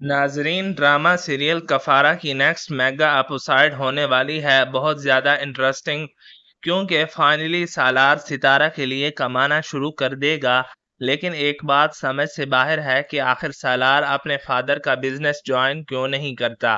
ناظرین، drama serial کفارہ کی نیکسٹ میگا اپوسائڈ ہونے والی ہے بہت زیادہ انٹرسٹنگ، کیونکہ فائنلی سالار ستارہ کے لیے کمانا شروع کر دے گا۔ لیکن ایک بات سمجھ سے باہر ہے کہ آخر سالار اپنے فادر کا بزنس جوائن کیوں نہیں کرتا۔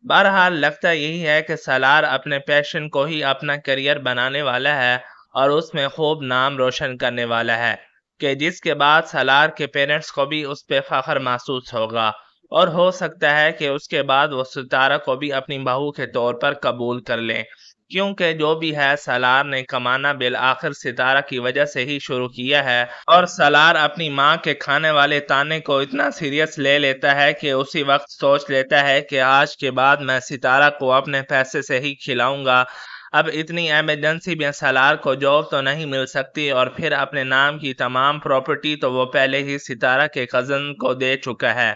بہرحال لگتا یہی ہے کہ سالار اپنے پیشن کو ہی اپنا کیریئر بنانے والا ہے اور اس میں خوب نام روشن کرنے والا ہے، کہ جس کے بعد سالار کے پیرنٹس کو بھی اس پہ فخر محسوس ہوگا، اور ہو سکتا ہے کہ اس کے بعد وہ ستارہ کو بھی اپنی بہو کے طور پر قبول کر لیں، کیونکہ جو بھی ہے سالار نے کمانا بالآخر ستارہ کی وجہ سے ہی شروع کیا ہے، اور سالار اپنی ماں کے کھانے والے تانے کو اتنا سیریس لے لیتا ہے کہ اسی وقت سوچ لیتا ہے کہ آج کے بعد میں ستارہ کو اپنے پیسے سے ہی کھلاؤں گا۔ اب اتنی ایمرجنسی میں سالار کو جاب تو نہیں مل سکتی، اور پھر اپنے نام کی تمام پراپرٹی تو وہ پہلے ہی ستارہ کے کزن کو دے چکا ہے۔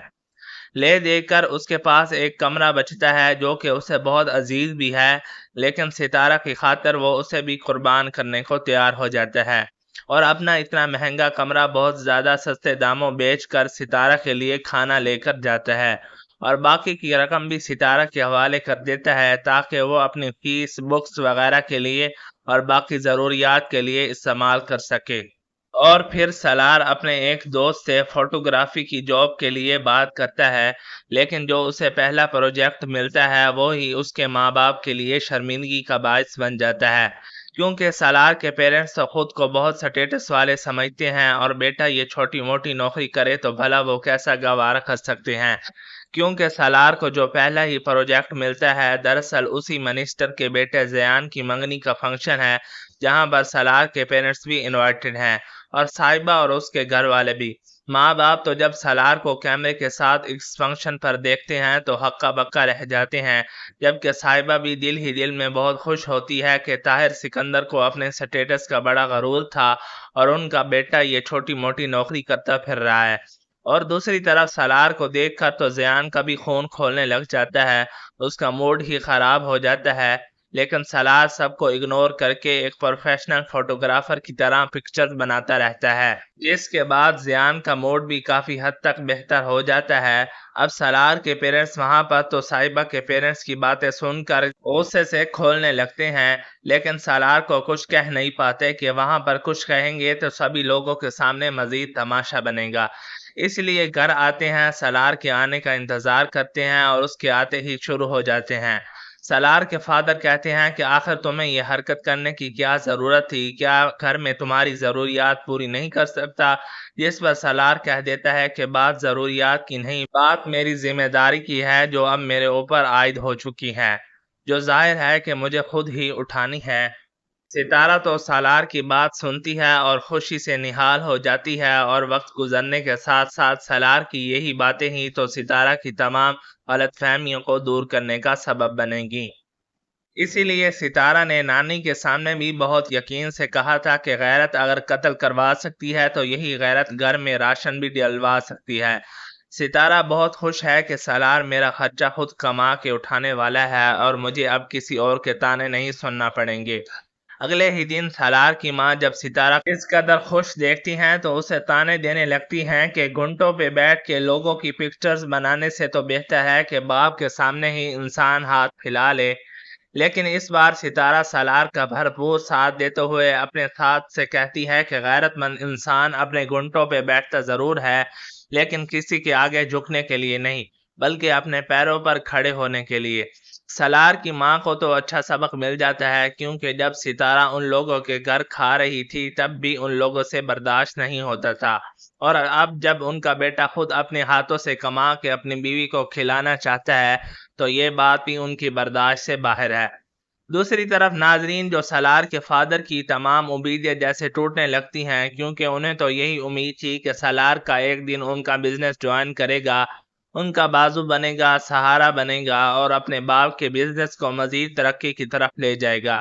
لے دے کر اس کے پاس ایک کمرہ بچتا ہے جو کہ اسے بہت عزیز بھی ہے، لیکن ستارہ کی خاطر وہ اسے بھی قربان کرنے کو تیار ہو جاتا ہے، اور اپنا اتنا مہنگا کمرہ بہت زیادہ سستے داموں بیچ کر ستارہ کے لیے کھانا لے کر جاتا ہے، اور باقی کی رقم بھی ستارہ کے حوالے کر دیتا ہے تاکہ وہ اپنی فیس، بکس وغیرہ کے لیے اور باقی ضروریات کے لیے استعمال کر سکے۔ اور پھر سالار اپنے ایک دوست سے فوٹوگرافی کی جاب کے لیے بات کرتا ہے، لیکن جو اسے پہلا پروجیکٹ ملتا ہے وہی اس کے ماں باپ کے لیے شرمندگی کا باعث بن جاتا ہے، کیونکہ سالار کے پیرنٹس تو خود کو بہت سٹیٹس والے سمجھتے ہیں، اور بیٹا یہ چھوٹی موٹی نوکری کرے تو بھلا وہ کیسا گوارا کر سکتے ہیں، کیونکہ سالار کو جو پہلا ہی پروجیکٹ ملتا ہے دراصل اسی منسٹر کے بیٹے زیان کی منگنی کا فنکشن ہے، جہاں پر سالار کے پیرنٹس بھی انوائٹڈ ہیں، اور صاحبہ اور اس کے گھر والے بھی۔ ماں باپ تو جب سالار کو کیمرے کے ساتھ اس فنکشن پر دیکھتے ہیں تو ہکا بکا رہ جاتے ہیں، جبکہ صاحبہ بھی دل ہی دل میں بہت خوش ہوتی ہے کہ طاہر سکندر کو اپنے سٹیٹس کا بڑا غرور تھا اور ان کا بیٹا یہ چھوٹی موٹی نوکری کرتا پھر رہا ہے۔ اور دوسری طرف سالار کو دیکھ کر تو زیان کا بھی خون کھولنے لگ جاتا ہے، اس کا موڈ ہی خراب ہو جاتا ہے، لیکن سالار سب کو اگنور کر کے ایک پروفیشنل فوٹوگرافر کی طرح پکچرز بناتا رہتا ہے، جس کے بعد زیان کا موڈ بھی کافی حد تک بہتر ہو جاتا ہے۔ اب سالار کے پیرنٹس وہاں پر تو صاحبہ کے پیرنٹس کی باتیں سن کر غصے سے کھولنے لگتے ہیں، لیکن سالار کو کچھ کہہ نہیں پاتے کہ وہاں پر کچھ کہیں گے تو سبھی لوگوں کے سامنے مزید تماشا بنے گا، اس لیے گھر آتے ہیں، سالار کے آنے کا انتظار کرتے ہیں اور اس کے آتے ہی شروع ہو جاتے ہیں۔ سالار کے فادر کہتے ہیں کہ آخر تمہیں یہ حرکت کرنے کی کیا ضرورت تھی، کیا گھر میں تمہاری ضروریات پوری نہیں کر سکتا؟ جس پر سالار کہہ دیتا ہے کہ بات ضروریات کی نہیں، بات میری ذمہ داری کی ہے جو اب میرے اوپر عائد ہو چکی ہے، جو ظاہر ہے کہ مجھے خود ہی اٹھانی ہے۔ ستارہ تو سالار کی بات سنتی ہے اور خوشی سے نہال ہو جاتی ہے، اور وقت گزرنے کے ساتھ ساتھ سالار کی یہی باتیں ہی تو ستارہ کی تمام غلط فہمیوں کو دور کرنے کا سبب بنے گی۔ اسی لیے ستارہ نے نانی کے سامنے بھی بہت یقین سے کہا تھا کہ غیرت اگر قتل کروا سکتی ہے تو یہی غیرت گھر میں راشن بھی ڈلوا سکتی ہے۔ ستارہ بہت خوش ہے کہ سالار میرا خرچہ خود کما کے اٹھانے والا ہے اور مجھے اب کسی اور کے تانے نہیں سننا پڑیں گے۔ اگلے ہی دن سالار کی ماں جب ستارہ اس قدر خوش دیکھتی ہیں تو اسے تانے دینے لگتی ہیں کہ گھنٹوں پہ بیٹھ کے لوگوں کی پکچرز بنانے سے تو بہتر ہے کہ باپ کے سامنے ہی انسان ہاتھ پھیلا لے۔ لیکن اس بار ستارہ سالار کا بھرپور ساتھ دیتے ہوئے اپنے ساتھ سے کہتی ہے کہ غیرت مند انسان اپنے گھنٹوں پہ بیٹھتا ضرور ہے، لیکن کسی کے آگے جھکنے کے لیے نہیں، بلکہ اپنے پیروں پر کھڑے ہونے کے لیے۔ سالار کی ماں کو تو اچھا سبق مل جاتا ہے، کیونکہ جب ستارہ ان لوگوں کے گھر کھا رہی تھی تب بھی ان لوگوں سے برداشت نہیں ہوتا تھا، اور اب جب ان کا بیٹا خود اپنے ہاتھوں سے کما کے اپنی بیوی کو کھلانا چاہتا ہے تو یہ بات بھی ان کی برداشت سے باہر ہے۔ دوسری طرف ناظرین، جو سالار کے فادر کی تمام امیدیں جیسے ٹوٹنے لگتی ہیں، کیونکہ انہیں تو یہی امید تھی کہ سالار کا ایک دن ان کا بزنس جوائن کرے گا، ان کا بازو بنے گا، سہارا بنے گا اور اپنے باپ کے بزنس کو مزید ترقی کی طرف لے جائے گا۔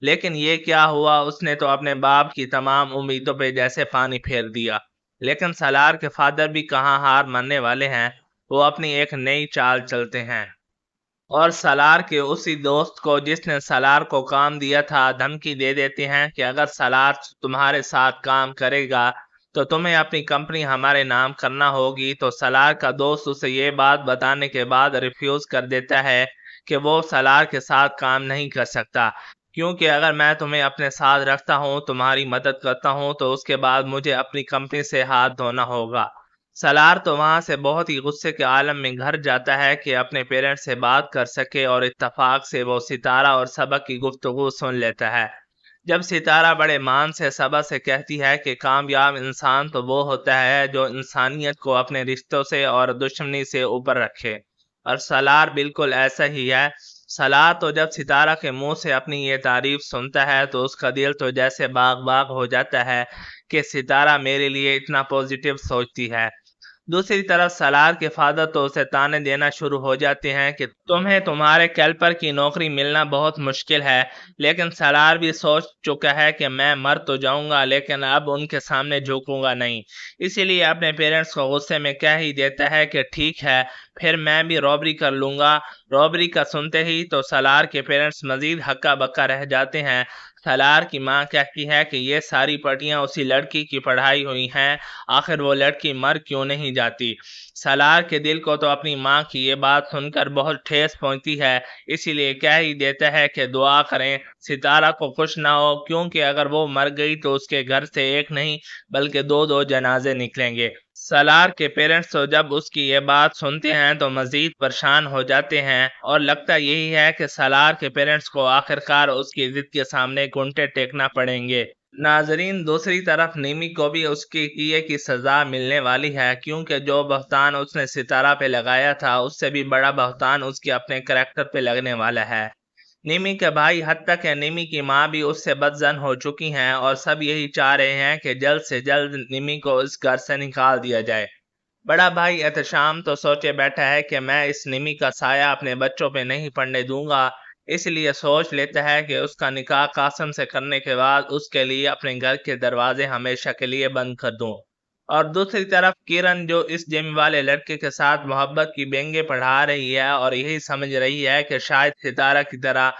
لیکن یہ کیا ہوا، اس نے تو اپنے باپ کی تمام امیدوں پہ جیسے پانی پھیر دیا۔ لیکن سالار کے فادر بھی کہاں ہار ماننے والے ہیں، وہ اپنی ایک نئی چال چلتے ہیں، اور سالار کے اسی دوست کو جس نے سالار کو کام دیا تھا دھمکی دے دیتے ہیں کہ اگر سالار تمہارے ساتھ کام کرے گا تو تمہیں اپنی کمپنی ہمارے نام کرنا ہوگی۔ تو سالار کا دوست اسے یہ بات بتانے کے بعد ریفیوز کر دیتا ہے کہ وہ سالار کے ساتھ کام نہیں کر سکتا، کیونکہ اگر میں تمہیں اپنے ساتھ رکھتا ہوں، تمہاری مدد کرتا ہوں، تو اس کے بعد مجھے اپنی کمپنی سے ہاتھ دھونا ہوگا۔ سالار تو وہاں سے بہت ہی غصے کے عالم میں گھر جاتا ہے کہ اپنے پیرنٹس سے بات کر سکے، اور اتفاق سے وہ ستارہ اور سبق کی گفتگو سن لیتا ہے۔ جب ستارہ بڑے مان سے سبا سے کہتی ہے کہ کامیاب انسان تو وہ ہوتا ہے جو انسانیت کو اپنے رشتوں سے اور دشمنی سے اوپر رکھے، اور سالار بالکل ایسا ہی ہے۔ سالار تو جب ستارہ کے منہ سے اپنی یہ تعریف سنتا ہے تو اس کا دل تو جیسے باغ باغ ہو جاتا ہے کہ ستارہ میرے لیے اتنا پوزیٹیو سوچتی ہے۔ دوسری طرف سالار کے فادر تو اسے تانے دینا شروع ہو جاتے ہیں کہ تمہیں تمہارے کیلپر کی نوکری ملنا بہت مشکل ہے، لیکن سالار بھی سوچ چکا ہے کہ میں مر تو جاؤں گا لیکن اب ان کے سامنے جھکوں گا نہیں، اسی لیے اپنے پیرنٹس کو غصے میں کہہ ہی دیتا ہے کہ ٹھیک ہے، پھر میں بھی رابری کر لوں گا۔ رابری کا سنتے ہی تو سالار کے پیرنٹس مزید ہکا بکا رہ جاتے ہیں۔ سالار کی ماں کہتی ہے کہ یہ ساری پٹیاں اسی لڑکی کی پڑھائی ہوئی ہیں، آخر وہ لڑکی مر کیوں نہیں جاتی؟ سالار کے دل کو تو اپنی ماں کی یہ بات سن کر بہت ٹھیس پہنچتی ہے، اسی لیے کہہ ہی دیتا ہے کہ دعا کریں ستارہ کو کچھ نہ ہو، کیونکہ اگر وہ مر گئی تو اس کے گھر سے ایک نہیں بلکہ دو جنازے نکلیں گے۔ سالار کے پیرنٹس تو جب اس کی یہ بات سنتے ہیں تو مزید پریشان ہو جاتے ہیں، اور لگتا یہی ہے کہ سالار کے پیرنٹس کو آخرکار اس کی ضد کے سامنے گھنٹے ٹیکنا پڑیں گے۔ ناظرین، دوسری طرف نیمی کو بھی اس کی کیے کی سزا ملنے والی ہے، کیونکہ جو بہتان اس نے ستارہ پہ لگایا تھا اس سے بھی بڑا بہتان اس کے اپنے کریکٹر پہ لگنے والا ہے۔ نیمی کے بھائی حتیٰ کہ نیمی کی ماں بھی اس سے بدظن ہو چکی ہیں، اور سب یہی چاہ رہے ہیں کہ جلد سے جلد نیمی کو اس گھر سے نکال دیا جائے۔ بڑا بھائی احتشام تو سوچے بیٹھا ہے کہ میں اس نیمی کا سایہ اپنے بچوں پہ نہیں پڑنے دوں گا، اس لیے سوچ لیتا ہے کہ اس کا نکاح قاسم سے کرنے کے بعد اس کے لیے اپنے گھر کے دروازے ہمیشہ کے لیے بند کر دوں۔ اور دوسری طرف کرن جو اس جم والے لڑکے کے ساتھ محبت کی بینگیں پڑھا رہی ہے اور یہی سمجھ رہی ہے کہ شاید ستارہ کی طرح،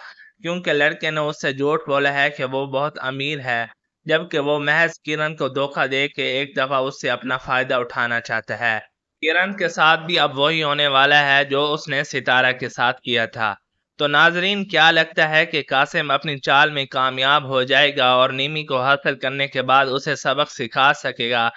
کیونکہ لڑکے نے اس سے جھوٹ بولا ہے کہ وہ بہت امیر ہے، جبکہ وہ محض کرن کو دھوکہ دے کے ایک دفعہ اس سے اپنا فائدہ اٹھانا چاہتا ہے۔ کرن کے ساتھ بھی اب وہی ہونے والا ہے جو اس نے ستارہ کے ساتھ کیا تھا۔ تو ناظرین، کیا لگتا ہے کہ قاسم اپنی چال میں کامیاب ہو جائے گا اور نیمی کو حاصل کرنے کے بعد اسے سبق سکھا سکے گا؟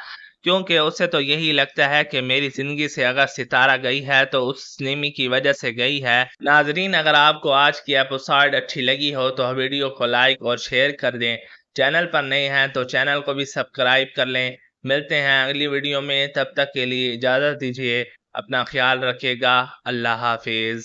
کیونکہ اسے تو یہی لگتا ہے کہ میری زندگی سے اگر ستارہ گئی ہے تو اس نیمی کی وجہ سے گئی ہے۔ ناظرین، اگر آپ کو آج کی ایپیسوڈ اچھی لگی ہو تو ویڈیو کو لائک اور شیئر کر دیں، چینل پر نئے ہیں تو چینل کو بھی سبسکرائب کر لیں۔ ملتے ہیں اگلی ویڈیو میں، تب تک کے لیے اجازت دیجیے، اپنا خیال رکھیے گا، اللہ حافظ۔